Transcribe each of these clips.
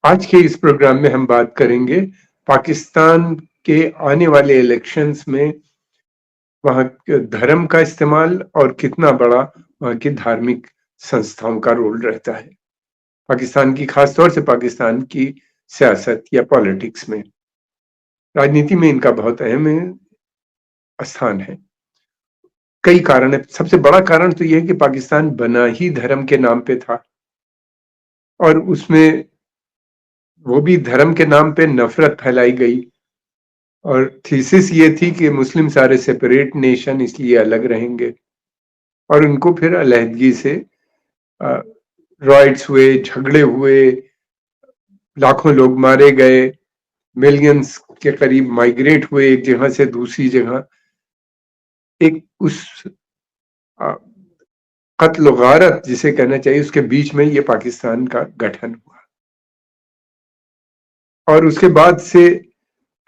आज के इस प्रोग्राम में हम बात करेंगे पाकिस्तान के आने वाले इलेक्शंस में वहाँ के धर्म का इस्तेमाल और कितना बड़ा वहाँ की धार्मिक संस्थाओं का रोल रहता है। पाकिस्तान की, खासतौर से पाकिस्तान की सियासत या पॉलिटिक्स में, राजनीति में इनका बहुत अहम स्थान है। कई कारण है। सबसे बड़ा कारण तो यह है कि पाकिस्तान बना ही धर्म के नाम पे था और उसमें वो भी धर्म के नाम पे नफरत फैलाई गई। और थीसिस ये थी कि मुस्लिम सारे सेपरेट नेशन, इसलिए अलग रहेंगे। और उनको फिर अलहदगी से रॉयट्स हुए, झगड़े हुए, लाखों लोग मारे गए, मिलियंस के करीब माइग्रेट हुए एक जगह से दूसरी जगह। एक उस कत्ल गारत जिसे कहना चाहिए, उसके बीच में ये पाकिस्तान का गठन हुआ। और उसके बाद से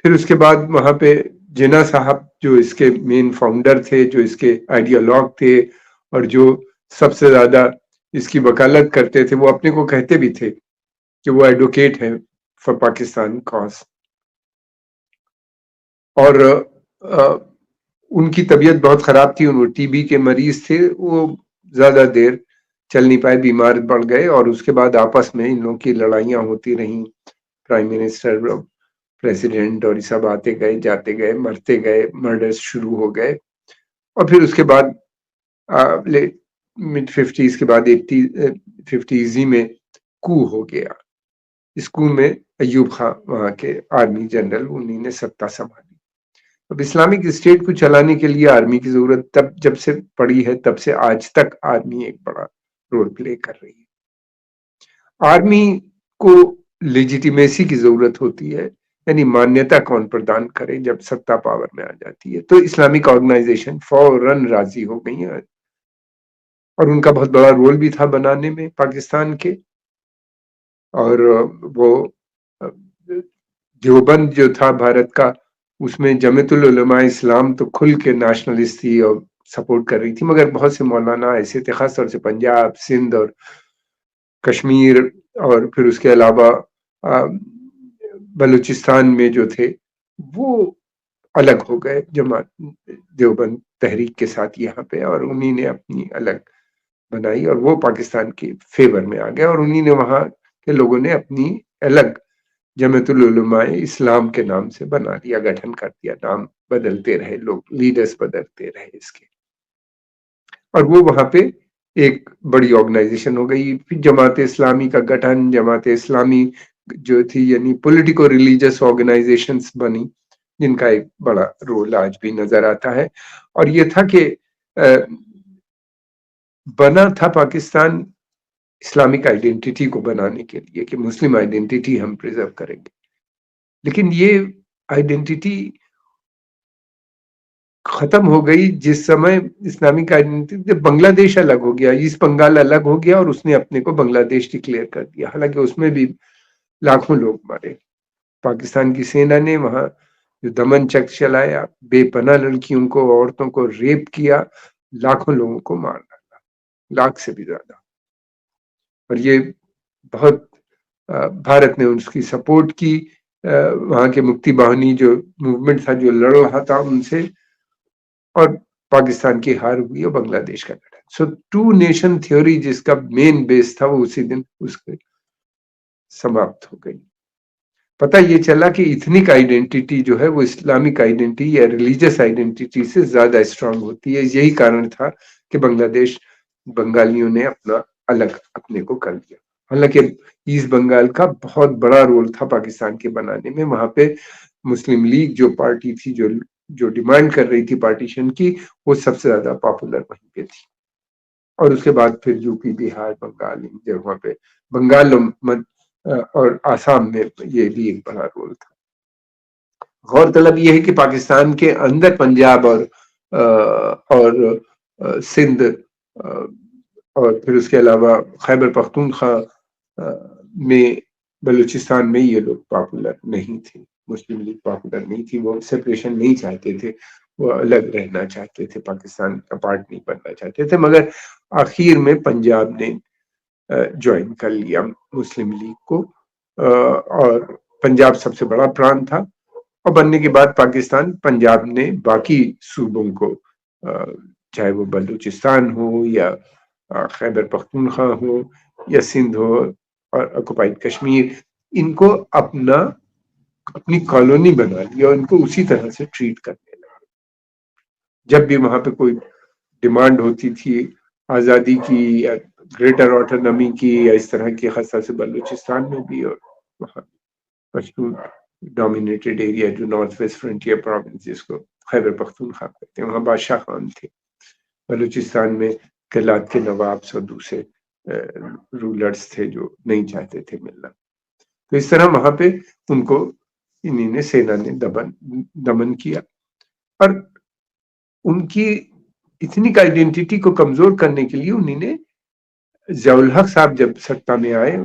फिर उसके बाद वहां पे जिन्ना साहब, जो इसके मेन फाउंडर थे, जो इसके आइडियोलॉग थे और जो सबसे ज्यादा इसकी वकालत करते थे, वो अपने को कहते भी थे कि वो एडवोकेट है फॉर पाकिस्तान कॉज। और उनकी तबीयत बहुत खराब थी, वो टीबी के मरीज थे, वो ज्यादा देर चल नहीं पाए, बीमार पड़ गए। और उसके बाद आपस में इन लोगों की लड़ाइयां होती रहीं। प्राइम मिनिस्टर, प्रेसिडेंट, और ये सब आते गए, जाते गए, मरते गए, मर्डर्स शुरू हो गए। और फिर उसके बाद मिड 50s के बाद 50s ही में कू हो गया। इस कू में अयूब खान, वहां के आर्मी जनरल, उन्हीं ने सत्ता संभाली। अब इस्लामिक स्टेट को चलाने के लिए आर्मी की जरूरत तब जब से पड़ी है, तब से आज तक आर्मी एक बड़ा रोल प्ले कर रही है। आर्मी को लेजिटिमेसी की जरूरत होती है, यानी मान्यता कौन प्रदान करे जब सत्ता पावर में आ जाती है। तो इस्लामिक ऑर्गेनाइजेशन फौरन राजी हो गई है और उनका बहुत बड़ा रोल भी था बनाने में पाकिस्तान के। और वो देवबंद जो था भारत का, उसमें जमीयतुल उलमा इस्लाम तो खुल के नेशनलिस्ट थी और सपोर्ट कर रही थी, मगर बहुत से मौलाना ऐसे थे, खासतौर से पंजाब, सिंध और कश्मीर, और फिर उसके अलावा बलूचिस्तान में जो थे, वो अलग हो गए जमात देवबंद तहरीक के साथ यहाँ पे। और उन्हीं ने अपनी अलग बनाई और वो पाकिस्तान के फेवर में आ गया। और उन्हीं ने, वहां के लोगों ने अपनी अलग जमीयतुल उलमा इस्लाम के नाम से बना दिया, गठन कर दिया। नाम बदलते रहे लोग, लीडर्स बदलते रहे इसके, और वो वहां पे एक बड़ी ऑर्गेनाइजेशन हो गई। फिर जमात इस्लामी का गठन, जमात इस्लामी जो थी, यानी पॉलिटिको रिलीजियस ऑर्गेनाइजेशंस बनी, जिनका एक बड़ा रोल आज भी नजर आता है। और ये था कि बना था पाकिस्तान इस्लामिक आइडेंटिटी को बनाने के लिए, कि मुस्लिम आइडेंटिटी हम प्रिजर्व करेंगे। लेकिन ये आइडेंटिटी खत्म हो गई जिस समय इस्लामिक आइडेंटिटी, जब बांग्लादेश अलग हो गया, ईस्ट बंगाल अलग हो गया और उसने अपने को बांग्लादेश डिक्लेयर कर दिया। हालांकि उसमें भी लाखों लोग मरे। पाकिस्तान की सेना ने वहां जो दमन चक्र चलाया, बेपनाह लड़कियों को, औरतों को रेप किया, लाखों लोगों को मार डाला, लाख से भी ज्यादा। और ये बहुत भारत ने उसकी सपोर्ट की। वहां के मुक्ति बाहिनी जो मूवमेंट था, जो लड़ रहा था उनसे, और पाकिस्तान की हार हुई और बांग्लादेश का गठन। सो टू नेशन थ्योरी जिसका मेन बेस था, वो उसी दिन उसके समाप्त हो गई। पता ये चला कि इथनिक आइडेंटिटी जो है, वो इस्लामिक आइडेंटिटी या रिलीजियस आइडेंटिटी से ज्यादा स्ट्रांग होती है। यही कारण था कि बांग्लादेश, बंगालियों ने अपना अलग अपने को कर लिया। हालांकि ईस्ट बंगाल का बहुत बड़ा रोल था पाकिस्तान के बनाने में। वहां पे मुस्लिम लीग जो पार्टी थी, जो जो डिमांड कर रही थी पार्टीशन की, वो सबसे ज्यादा पॉपुलर वहीं पे थी। और उसके बाद फिर यूपी, बिहार, बंगाल, इन जगहों पे, बंगाल और आसाम में ये भी एक बड़ा रोल था। गौरतलब ये है कि पाकिस्तान के अंदर पंजाब और सिंध, और फिर उसके अलावा खैबर पख्तूनख्वा में, बलूचिस्तान में ये लोग पॉपुलर नहीं थे। मुस्लिम लीग पॉपुलर नहीं थी, वो सेपरेशन नहीं चाहते थे, वो अलग रहना चाहते थे, पाकिस्तान का पार्ट नहीं बनना चाहते थे। मगर आखिर में पंजाब ने ज्वाइन कर लिया मुस्लिम लीग को और पंजाब सबसे बड़ा प्रांत था, और बनने के बाद पाकिस्तान, पंजाब ने बाकी सूबों को, चाहे वो बलूचिस्तान हो या खैबर पख्तूनख्वा हो या सिंध हो और ऑक्युपाइड कश्मीर, इनको अपनी कॉलोनी बना लिया और इनको उसी तरह से ट्रीट करने लगा। जब भी वहां पे कोई डिमांड होती थी आजादी की या ग्रेटर ऑटोनॉमी की या इस तरह की, खासा से बलूचिस्तान में भी और वहां पश्तून डोमिनेटेड एरिया जो नॉर्थ वेस्ट फ्रंटियर प्रोविंस जिसको खैबर पख्तूनख्वा कहते हैं, वहां बादशाह खान थे। बलूचिस्तान में कलात के नवाब और दूसरे रूलर्स थे जो नहीं चाहते थे मिलना। तो इस तरह वहां पे उनको इन्हीं ने, सेना ने दमन किया, और उनकी इथनिक आइडेंटिटी को कमजोर करने के लिए उन्हीं ने, ज़ियाउल हक साहब जब सत्ता में आए,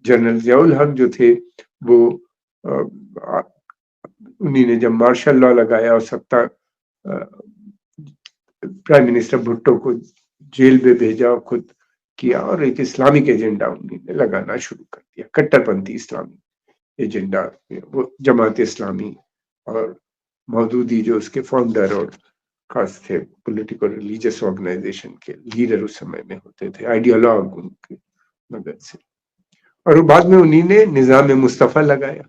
जनरल ज़ियाउल हक जो थे वो, उन्हीं ने जब मार्शल लॉ लगाया और सत्ता, प्राइम मिनिस्टर भुट्टो को जेल में भेजा और खुद किया, और एक इस्लामिक एजेंडा उन्हीं ने लगाना शुरू कर दिया, कट्टरपंथी इस्लामी एजेंडा। वो जमात इस्लामी और मौदूदी जो उसके फाउंडर और खास थे, पॉलिटिकल रिलीजियस ऑर्गेनाइजेशन के लीडर उस समय में होते थे, आइडियोलॉग उनके मदद से। और बाद में उन्हीं ने निजाम मुस्तफ़ा लगाया।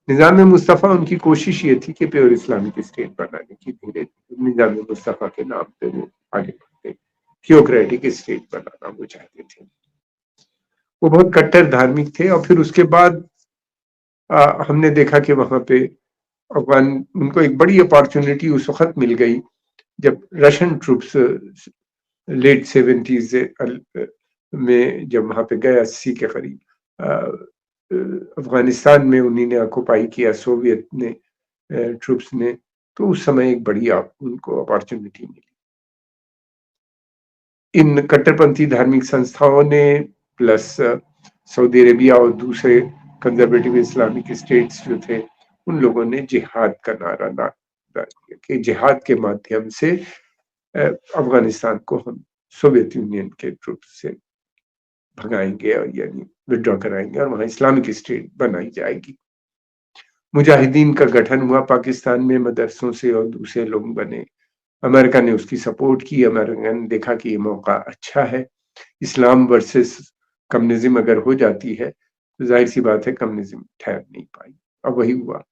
निजाम मुस्तफ़ा, उनकी कोशिश ये थी कि प्योर इस्लामिक स्टेट बनाने की, धीरे निजाम मुस्तफ़ा के नाम पे वो आगे बढ़ते, थियोक्रेटिक स्टेट बनाना वो चाहते थे। वो बहुत कट्टर धार्मिक थे, और फिर उसके बाद हमने देखा कि वहां पे अफगान, उनको एक बड़ी अपॉर्चुनिटी उस वक्त मिल गई जब रशियन ट्रूप्स लेट 70s में जब वहां पे गए, 80 के करीब, अफगानिस्तान में उन्हीं ने ऑक्युपाई किया, सोवियत ने, ट्रूप्स ने, तो उस समय एक बड़ी उनको अपॉर्चुनिटी मिली। इन कट्टरपंथी धार्मिक संस्थाओं ने प्लस सऊदी अरेबिया और दूसरे कंजर्वेटिव इस्लामिक स्टेट्स जो थे, उन लोगों ने जिहाद का नारा दिया कि जिहाद के माध्यम से अफगानिस्तान को हम सोवियत यूनियन के ट्रूप्स से भगाएंगे, और यानी विड्रॉ कराएंगे, और वहां इस्लामिक स्टेट बनाई जाएगी। मुजाहिदीन का गठन हुआ पाकिस्तान में, मदरसों से और दूसरे लोग बने। अमेरिका ने उसकी सपोर्ट की। अमेरिका ने देखा कि ये मौका अच्छा है, इस्लाम वर्सेस कम्युनिज्म अगर हो जाती है तो जाहिर सी बात है कम्युनिज्म ठहर नहीं पाई, और वही हुआ।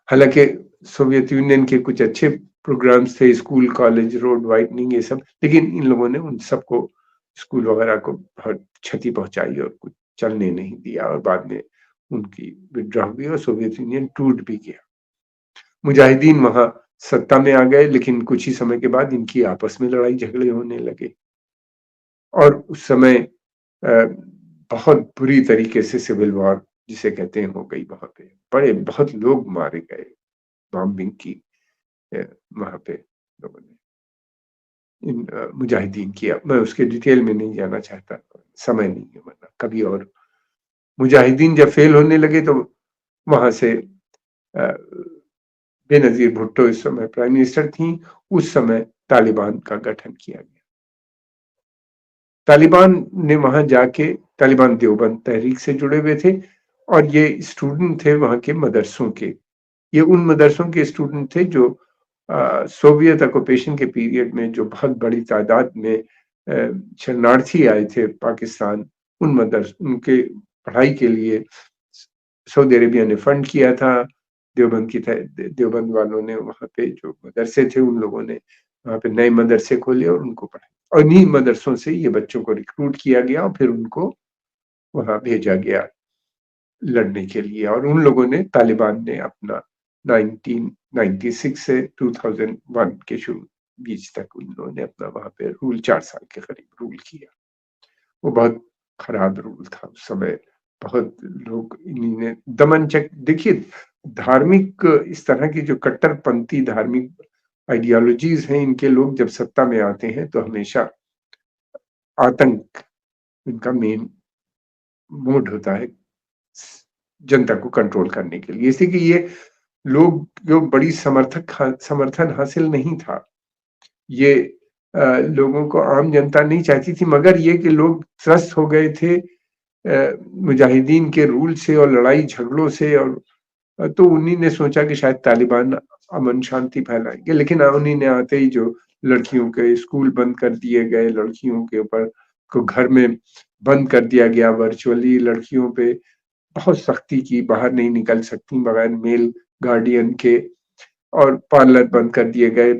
हालांकि सोवियत यूनियन के कुछ अच्छे प्रोग्राम्स थे, स्कूल, कॉलेज, रोड वाइडनिंग, ये सब, लेकिन इन लोगों ने उन सबको, स्कूल वगैरह को बहुत क्षति पहुंचाई और कुछ चलने नहीं दिया, और बाद में उनकी विड्रॉ हुई और सोवियत यूनियन टूट भी गया। मुजाहिदीन वहां सत्ता में आ गए, लेकिन कुछ ही समय के बाद इनकी आपस में लड़ाई झगड़े होने लगे, और उस समय बहुत बुरी तरीके से सिविल वॉर जिसे कहते हैं हो गई वहां पे। बहुत लोग मारे गए, बॉम्बिंग की वहां पे लोगों ने, इन मुजाहिदीन किया। मैं उसके डिटेल में नहीं जाना चाहता, समय नहीं है, वरना कभी और। मुजाहिदीन जब फेल होने लगे तो वहां से बेनजीर भुट्टो इस समय प्राइम मिनिस्टर थी, उस समय तालिबान का गठन किया गया। तालिबान ने वहां जाके, तालिबान देवबंद तहरीक से जुड़े हुए थे, और ये स्टूडेंट थे वहां के मदरसों के। ये उन मदरसों के स्टूडेंट थे जो सोवियत ऑक्युपेशन के पीरियड में जो बहुत बड़ी तादाद में शरणार्थी आए थे पाकिस्तान, उनके पढ़ाई के लिए सऊदी अरेबिया ने फंड किया था। देवबंद वालों ने वहां पे जो मदरसे थे, उन लोगों ने वहां पे नए मदरसे खोले और उनको पढ़ाया, और इन्हीं मदरसों से ये बच्चों को रिक्रूट किया गया और फिर उनको वहां भेजा गया लड़ने के लिए। और उन लोगों ने, तालिबान ने अपना 1996 से 2001 के शुरू बीच तक उन्होंने अपना वहां पे रूल, 4 साल के करीब रूल किया। वो बहुत खराब रूल था उस समय। बहुत लोग इन्हीं ने दमन चक, देखिए धार्मिक, इस तरह की जो कट्टरपंथी धार्मिक आइडियोलॉजीज हैं, इनके लोग जब सत्ता में आते हैं तो हमेशा आतंक इनका मेन मोड होता है जनता को कंट्रोल करने के लिए। इसलिए कि ये लोग जो बड़ी समर्थन हासिल नहीं था, ये लोगों को आम जनता नहीं चाहती थी, मगर ये कि लोग त्रस्त हो गए थे मुजाहिदीन के रूल से और लड़ाई झगड़ों से, और तो उन्हीं ने सोचा कि शायद तालिबान अमन शांति फैलाएंगे, लेकिन उन्हीं ने आते ही जो लड़कियों के स्कूल बंद कर दिए गए, लड़कियों के ऊपर को घर में बंद कर दिया गया, वर्चुअली लड़कियों पे बहुत सख्ती की, बाहर नहीं निकल सकती बगैर मेल गार्डियन के, और पार्लर बंद कर दिए गए,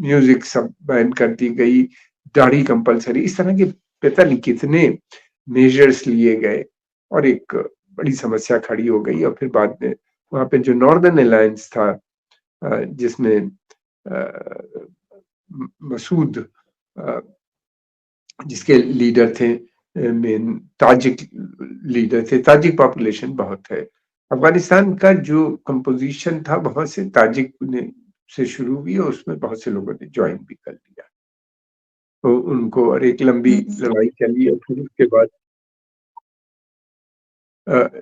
म्यूजिक सब बैन कर दी गई, दाढ़ी कंपलसरी, इस तरह के पता नहीं कितने मेजर्स लिए गए, और एक बड़ी समस्या खड़ी हो गई। और फिर बाद में वहां पे जो नॉर्दर्न अलायंस था, जिसमें मसूद, जिसके लीडर थे, मेन ताजिक लीडर थे, ताजिक पॉपुलेशन बहुत है अफगानिस्तान का, जो कंपोजिशन था वहां से ताजिक ने से शुरू हुई, और उसमें बहुत से लोगों ने ज्वाइन भी कर लिया, तो उनको, और एक लंबी लड़ाई चली, और फिर उसके बाद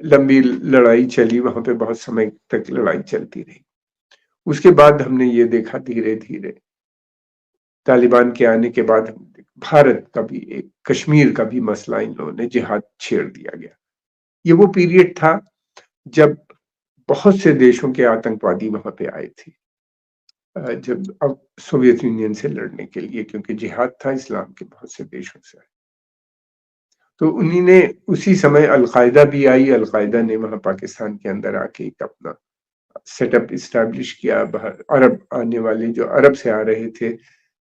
लंबी लड़ाई चली, वहां पे बहुत समय तक लड़ाई चलती रही। उसके बाद हमने ये देखा धीरे धीरे तालिबान के आने के बाद, भारत का भी एक, कश्मीर का भी मसला इन लोगों ने जिहाद छेड़ दिया गया। ये वो पीरियड था जब बहुत से देशों के आतंकवादी वहां पे आए थे, जब अब सोवियत यूनियन से लड़ने के लिए, क्योंकि जिहाद था इस्लाम के बहुत से देशों से। तो उन्हीं ने, उसी समय अलकायदा भी आई, अलकायदा ने वहां पाकिस्तान के अंदर आके एक अपना सेटअप इस्टेब्लिश किया। बाहर अरब आने वाले, जो अरब से आ रहे थे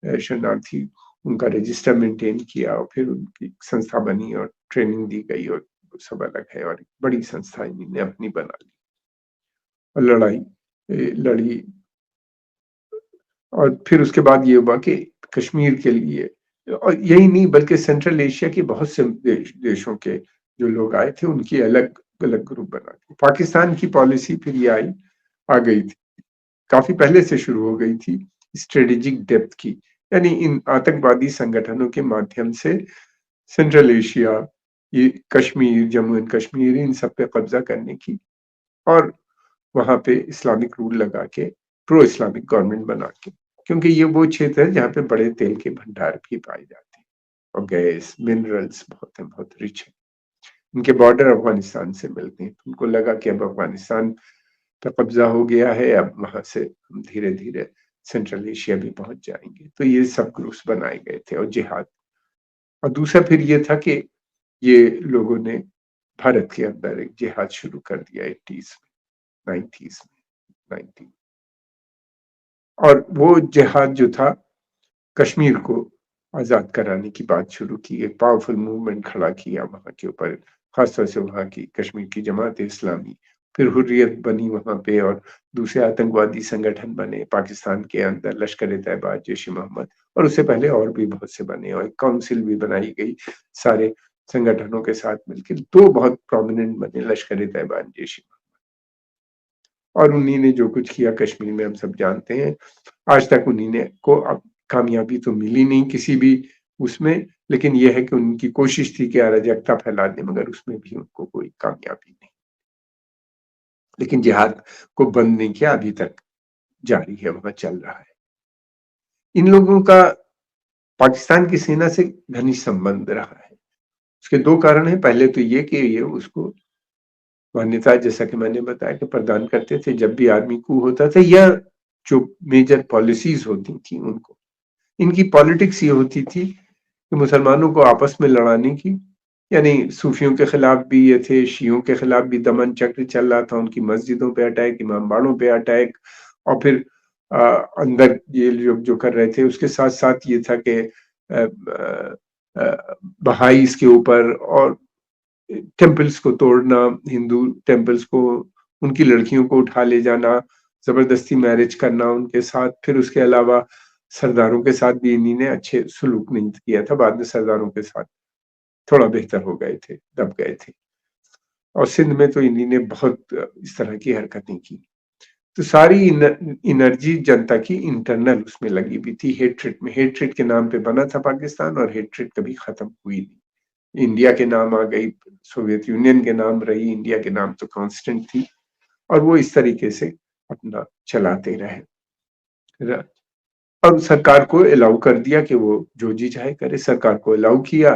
शरणार्थी, उनका रजिस्टर मेंटेन किया, और फिर उनकी संस्था बनी और ट्रेनिंग दी गई, और सब अलग है, और एक बड़ी संस्था इन्होंने अपनी बना ली, और लड़ाई लड़ी। और फिर उसके बाद ये हुआ कि कश्मीर के लिए, और यही नहीं बल्कि सेंट्रल एशिया के बहुत से देशों के जो लोग आए थे, उनकी अलग अलग ग्रुप बना के पाकिस्तान की पॉलिसी फिर ये आ गई थी, काफी पहले से शुरू हो गई थी, स्ट्रेटेजिक डेप्थ की, यानी इन आतंकवादी संगठनों के माध्यम से सेंट्रल एशिया, ये कश्मीर, जम्मू एंड कश्मीर, इन सब पे कब्जा करने की, और वहां पे इस्लामिक रूल लगा के प्रो इस्लामिक गवर्नमेंट बना के, क्योंकि ये वो क्षेत्र है जहाँ पे बड़े तेल के भंडार भी पाए जाते हैं, और गैस मिनरल्स बहुत है, बहुत रिच है। इनके बॉर्डर अफगानिस्तान से मिलते हैं, तो उनको लगा कि अब अफगानिस्तान पे कब्जा हो गया है, अब वहां से हम धीरे धीरे सेंट्रल एशिया भी पहुंच जाएंगे, तो ये सब ग्रुप्स बनाए गए थे, और जिहाद। और दूसरा फिर ये था कि ये लोगों ने भारत के अंदर एक जिहाद शुरू कर दिया 80s में, 90s में, 90, और वो जिहाद जो था, कश्मीर को आजाद कराने की बात शुरू की, एक पावरफुल मूवमेंट खड़ा किया वहां के ऊपर, खासतौर से वहां की कश्मीर की जमात इस्लामी, फिर हुर्रियत बनी वहां पे, और दूसरे आतंकवादी संगठन बने पाकिस्तान के अंदर, लश्कर तैयबा, जैश ए मोहम्मद, और उससे पहले और भी बहुत से बने, और एक काउंसिल भी बनाई गई सारे संगठनों के साथ मिलकर, दो बहुत प्रोमिनेंट बने, लश्कर तैयबा, जैश ए मोहम्मद, और उन्हीं ने जो कुछ किया कश्मीर में हम सब जानते हैं। आज तक उन्हीं ने को अब कामयाबी तो मिली नहीं किसी भी उसमें, लेकिन यह है कि उनकी कोशिश थी कि अराजकता फैला दें, मगर उसमें भी उनको कोई कामयाबी नहीं, लेकिन जिहाद को बंद नहीं किया, अभी तक जारी है, वहां चल रहा है। इन लोगों का पाकिस्तान की सेना से घनिष्ठ संबंध रहा है। उसके दो कारण हैं, पहले तो ये कि ये उसको मान्यता, जैसा कि मैंने बताया, कि प्रदान करते थे जब भी आर्मी कू होता था, या जो मेजर पॉलिसीज होती थी उनको। इनकी पॉलिटिक्स ये होती थी कि मुसलमानों को आपस में लड़ाने की, यानी सूफियों के खिलाफ भी ये थे, शियों के खिलाफ भी दमन चक्र चल रहा था, उनकी मस्जिदों पे अटैक, इमाम बाड़ों पे अटैक, और फिर अंदर ये लोग जो कर रहे थे, उसके साथ साथ ये था कि बहाइस के ऊपर, और टेम्पल्स को तोड़ना, हिंदू टेम्पल्स को, उनकी लड़कियों को उठा ले जाना, जबरदस्ती मैरिज करना उनके साथ। फिर उसके अलावा सरदारों के साथ भी इन्हीं ने अच्छे सलूक नहीं किया था, बाद में सरदारों के साथ थोड़ा बेहतर हो गए थे, दब गए थे। और सिंध में तो इन्हीं ने बहुत इस तरह की हरकतें की। तो सारी एनर्जी जनता की इंटरनल उसमें लगी हुई थी, हेट्रेट में, हेट्रेट के नाम पे बना था पाकिस्तान, और हेट्रेट कभी खत्म हुई नहीं। इंडिया के नाम आ गई, सोवियत यूनियन के नाम रही, इंडिया के नाम तो कांस्टेंट थी, और वो इस तरीके से अपना चलाते रहे, और सरकार को अलाउ कर दिया कि वो जो जी चाहे करे, सरकार को अलाउ किया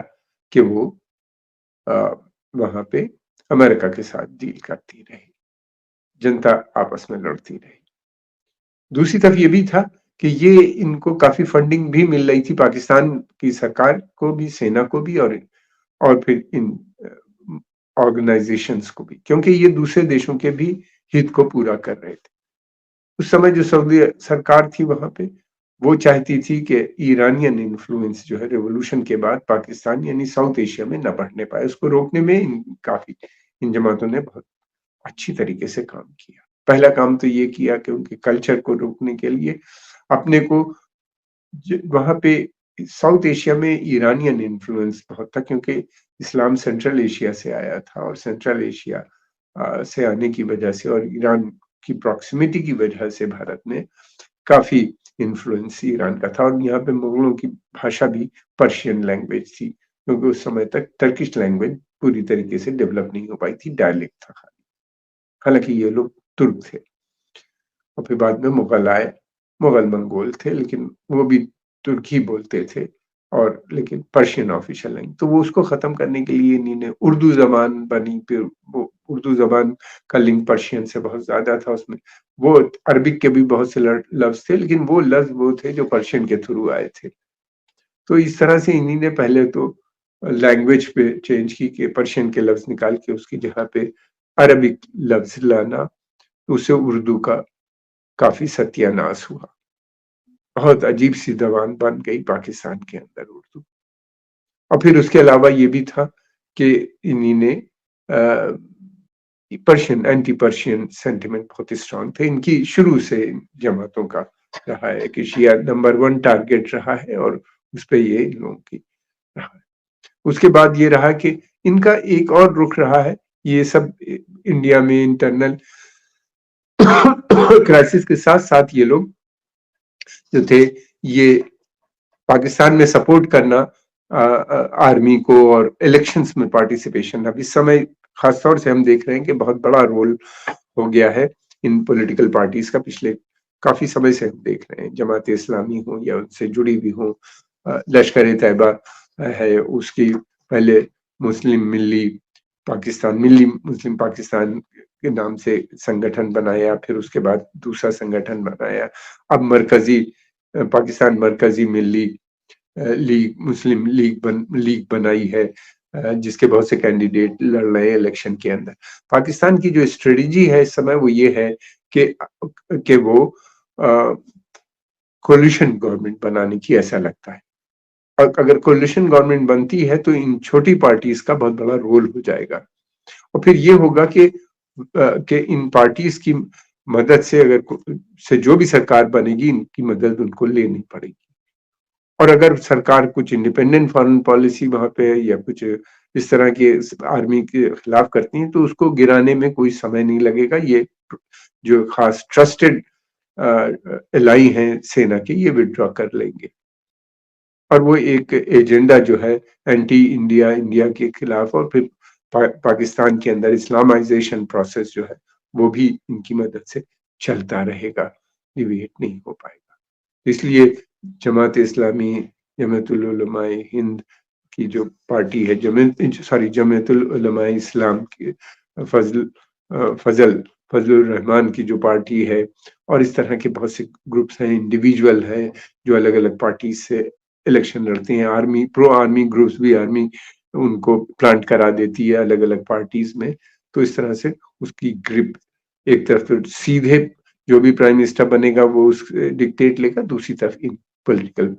कि वो वहां पे अमेरिका के साथ डील करती रही, जनता आपस में लड़ती रही। दूसरी तरफ ये भी था कि ये इनको काफी फंडिंग भी मिल रही थी, पाकिस्तान की सरकार को भी, सेना को भी, और फिर इन ऑर्गेनाइजेशंस को भी, क्योंकि ये दूसरे देशों के भी हित को पूरा कर रहे थे। उस समय जो सऊदी सरकार थी वहां पे, वो चाहती थी कि ईरानियन इन्फ्लुएंस जो है रेवोल्यूशन के बाद पाकिस्तान यानी साउथ एशिया में न बढ़ने पाए, उसको रोकने में काफी इन जमातों ने बहुत अच्छी तरीके से काम किया। पहला काम तो ये किया कि उनके कल्चर को रोकने के लिए अपने को वहां पे साउथ एशिया में ईरानियन इन्फ्लुएंस बहुत था, क्योंकि इस्लाम सेंट्रल एशिया से आया था, और सेंट्रल एशिया से आने की वजह से और ईरान की प्रॉक्सिमिटी की वजह से भारत में काफी इन्फ्लुएंस ईरान का था। और यहाँ पे मुगलों की भाषा भी पर्शियन लैंग्वेज थी, क्योंकि उस समय तक टर्किश लैंग्वेज पूरी तरीके से डेवलप नहीं हो पाई थी, डायलेक्ट था खाली। हालांकि ये लोग तुर्क थे, और फिर बाद में मुगल आए। मुगल मंगोल थे, लेकिन वो भी तुर्की बोलते थे, और लेकिन पर्शियन ऑफिशियल लैंग्वेज। तो वो उसको खत्म करने के लिए इन्हीं ने उर्दू जबान बनी, फिर वो उर्दू जबान का लिंक पर्शियन से बहुत ज्यादा था उसमें। वो अरबिक के भी बहुत से लफ्ज थे, लेकिन वो लफ्ज वो थे जो पर्शियन के थ्रू आए थे। तो इस तरह से इन्हीं ने पहले तो लैंग्वेज पे चेंज की कि पर्शियन के लफ्ज निकाल के उसकी जगह पे अरबिक लफ्ज लाना, उससे उर्दू का काफी सत्यानाश हुआ। बहुत अजीब सी जबान बन गई पाकिस्तान के अंदर उर्दू। और फिर उसके अलावा ये भी था कि इन्हीं ने पर्शियन, एंटी पर्शियन सेंटिमेंट बहुत स्ट्रांग थे इनकी, शुरू से जमातों का रहा है कि शिया नंबर 1 टारगेट रहा है, और उस पर ये इन लोगों की रहा है। उसके बाद ये रहा कि इनका एक और रुख रहा है, ये सब इंडिया में इंटरनल क्राइसिस के साथ साथ ये लोग जो थे, ये पाकिस्तान में सपोर्ट करना आर्मी को, और इलेक्शंस में पार्टिसिपेशन। अब इस समय खासतौर से हम देख रहे हैं कि बहुत बड़ा रोल हो गया है इन पॉलिटिकल पार्टीज का। पिछले काफी समय से हम देख रहे हैं, जमात इस्लामी हो या उनसे जुड़ी भी हो, लश्कर तैयबा है, उसकी पहले मुस्लिम मिल्ली पाकिस्तान, मिल्ली मुस्लिम पाकिस्तान के नाम से संगठन बनाया, फिर उसके बाद दूसरा संगठन बनाया। अब मरकजी पाकिस्तान मरकजी मिल्ली लीग, मुस्लिम लीग बनाई है, जिसके बहुत से कैंडिडेट लड़ रहे हैं इलेक्शन के अंदर। पाकिस्तान की जो स्ट्रेटजी है इस समय वो ये है कि वो कोलिशन गवर्नमेंट बनाने की, ऐसा लगता है। और अगर कोलिशन गवर्नमेंट बनती है तो इन छोटी पार्टीज का बहुत बड़ा रोल हो जाएगा, और फिर ये होगा कि इन पार्टीज की मदद से, से जो भी सरकार बनेगी, इनकी मदद उनको लेनी पड़ेगी। और अगर सरकार कुछ इंडिपेंडेंट फॉरेन पॉलिसी वहां पे है, या कुछ इस तरह के आर्मी के खिलाफ करती है, तो उसको गिराने में कोई समय नहीं लगेगा। ये जो खास ट्रस्टेड एलाई हैं सेना के, ये विड्रॉ कर लेंगे, और वो एक एजेंडा जो है एंटी इंडिया, इंडिया के खिलाफ, और फिर पाकिस्तान के अंदर इस्लामाइजेशन प्रोसेस जो है वो भी इनकी मदद से चलता रहेगा, डिविएट नहीं हो पाएगा। इसलिए जमात इस्लामी, जमीयतुल उलमाए हिंद की जो पार्टी है, जमीयतुल उलमाए इस्लाम की फजल फजलुर रहमान की जो पार्टी है, और इस तरह के बहुत से ग्रुप्स हैं, इंडिविजुअल हैं जो अलग अलग पार्टी से इलेक्शन लड़ते हैं। आर्मी, प्रो आर्मी ग्रुप्स भी, आर्मी उनको प्लांट करा देती है अलग अलग पार्टीज में। तो इस तरह से उसकी ग्रिप, एक तरफ तो सीधे जो भी प्राइम मिनिस्टर बनेगा वो उस डिक्टेट लेगा, दूसरी तरफ इन पॉलिटिकल,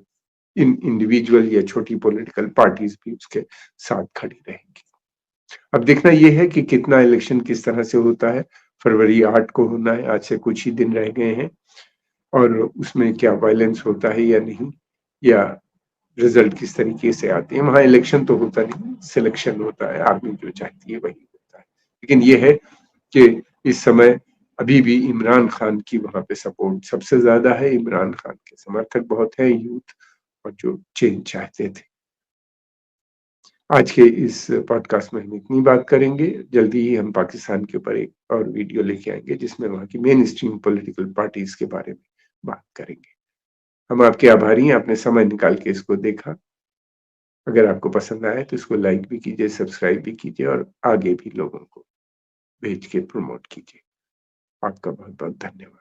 इन इंडिविजुअल या छोटी पॉलिटिकल पार्टीज भी उसके साथ खड़ी रहेंगी। अब देखना यह है कि कितना इलेक्शन किस तरह से होता है। फरवरी 8 को होना है, आज से कुछ ही दिन रह गए हैं, और उसमें क्या वायलेंस होता है या नहीं, या रिजल्ट किस तरीके से आते हैं। वहां इलेक्शन तो होता नहीं, सिलेक्शन होता है, आर्मी जो चाहती है वही होता है। लेकिन ये है कि इस समय अभी भी इमरान खान की वहां पे सपोर्ट सबसे ज्यादा है, इमरान खान के समर्थक बहुत है, यूथ, और जो चेंज चाहते थे। आज के इस पॉडकास्ट में हम इतनी बात करेंगे। जल्दी ही हम पाकिस्तान के ऊपर एक और वीडियो लेके आएंगे, जिसमें वहां की मेन स्ट्रीम पॉलिटिकल पार्टीज के बारे में बात करेंगे। हम आपके आभारी हैं, आपने समय निकाल के इसको देखा। अगर आपको पसंद आया तो इसको लाइक भी कीजिए, सब्सक्राइब भी कीजिए और आगे भी लोगों को भेज के प्रमोट कीजिए। आपका बहुत-बहुत धन्यवाद।